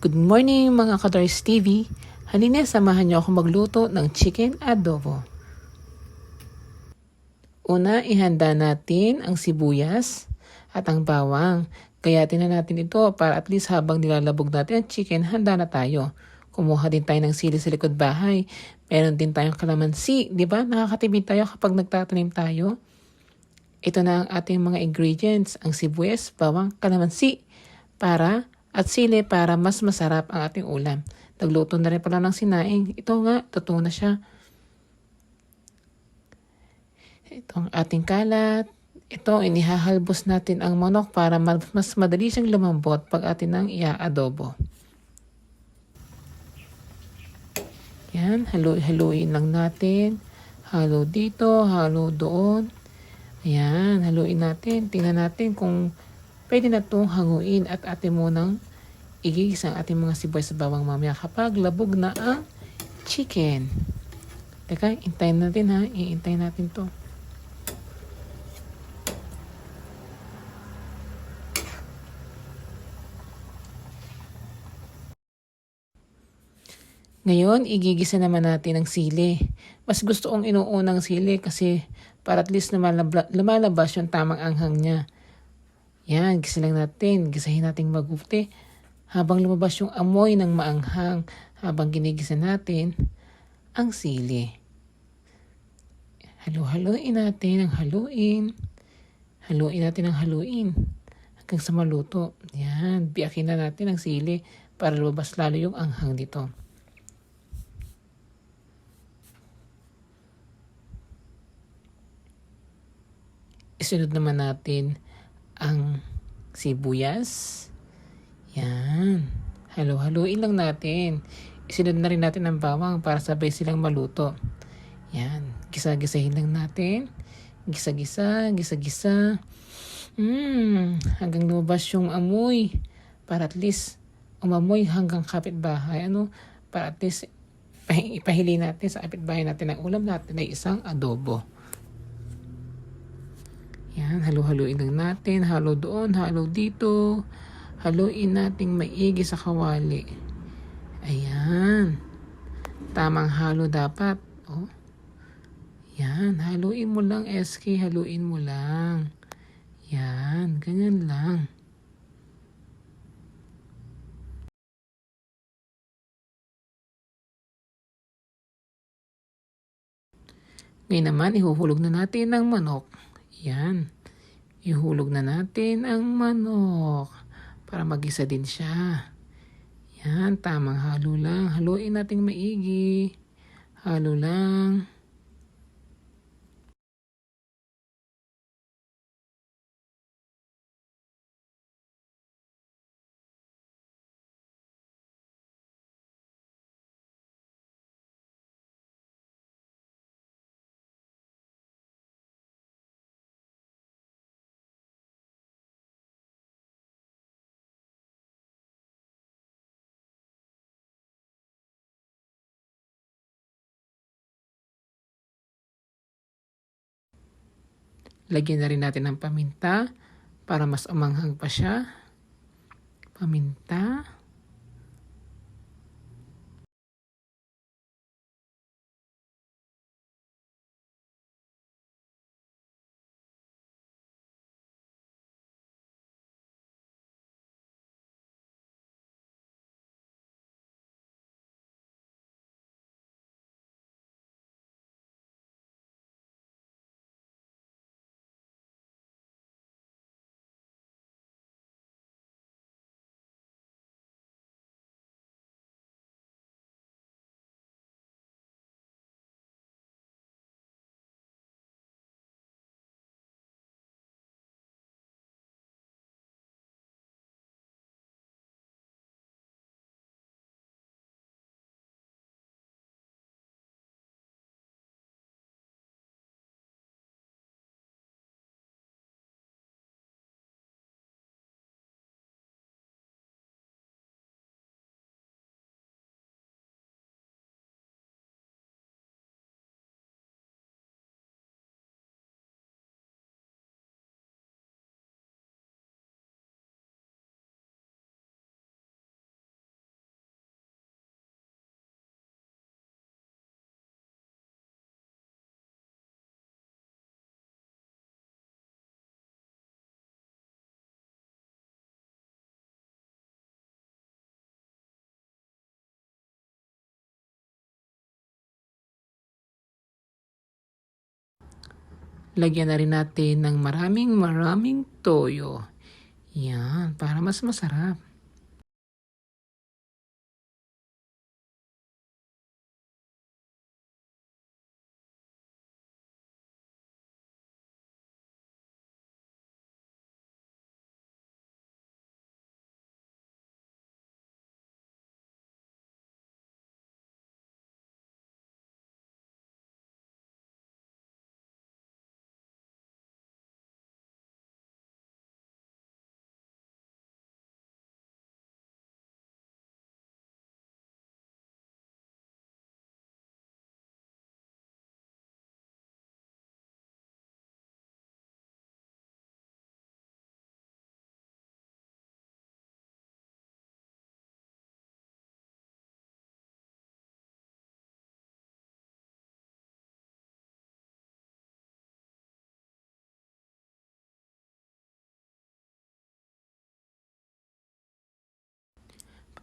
Good morning mga Kadars TV. Halina, samahan niyo ako magluto ng chicken adobo. Una, ihanda natin ang sibuyas at ang bawang. Gayatin na natin ito para at least habang nilalabog natin ang chicken, handa na tayo. Kumuha din tayo ng sili sa likod bahay. Meron din tayong kalamansi. Di ba? Nakakatipid tayo kapag nagtatanim tayo. Ito na ang ating mga ingredients. Ang sibuyas, bawang, kalamansi at sili para mas masarap ang ating ulam. Nagluto na rin pala ng sinaing. Ito nga, totoo na siya. Ito ang ating kalat. Ito, inihahalbos natin ang manok para mas madali siyang lumambot pag atin nang ia-adobo. Yan, haluin lang natin. Halo dito, halo doon. Ayan, haluin natin. Tingnan natin kung pwede na itong hanguin at atin munang igigis ang ating mga sibuyas sa bawang mamaya kapag labog na ang chicken. Teka, intayin natin ha. Iintayin natin to. Ngayon, igigisa naman natin ang sili. Mas gusto kong inuunang sili kasi para at least lumalabas yung tamang anghang niya. Yan, gisa lang natin. Gisahin natin mabuti. Habang lumabas yung amoy ng maanghang, habang ginigisa natin ang sili. Haluin natin ang haluin. Haluin natin ang haluin hanggang sa maluto. Yan, biyakin na natin ang sili para lumabas lalo yung anghang dito. Isunod naman natin ang sibuyas. Yan. Haluin lang natin. Isunod na rin natin ang bawang para sabay silang maluto. Yan. Gisa-gisahin lang natin. Gisa-gisa. Hanggang lumabas yung amoy. Para at least umamoy hanggang kapitbahay. Para at least ipahili natin sa kapitbahay natin ang ulam natin ay isang adobo. Yan, haluin lang natin. Halo doon, halo dito. Haluin nating maigi sa kawali. Ayan. Tamang halo dapat. Oh. Yan, haluin mo lang, SK. Haluin mo lang. Yan, ganyan lang. Ngayon naman, ihuhulog na natin ang manok. Yan. Ihulog na natin ang manok para magisa din siya. Yan, tamang halo lang. Haluin natin maigi. Halo lang. Lagyan na rin natin ng paminta para mas umanghang pa siya. Paminta. Lagyan na rin natin ng maraming toyo. Yan, para mas masarap.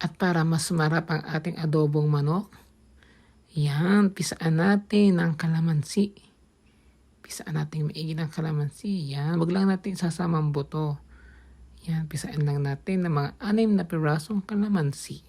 At para mas marap ang ating adobong manok, yan, pisaan natin ng kalamansi. Pisaan natin maigi ng kalamansi. Yan, wag lang natin sasamang buto. Yan, pisaan lang natin ng mga 6 na pirasong kalamansi.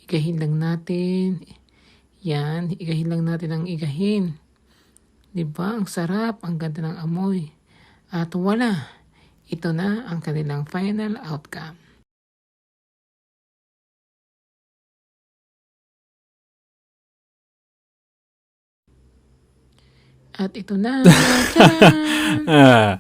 Igahin lang natin. Yan, igahin lang natin ang igahin. Diba? Ang sarap, ang ganda ng amoy. At wala, ito na ang kanilang final outcome. At ito na, tcharan!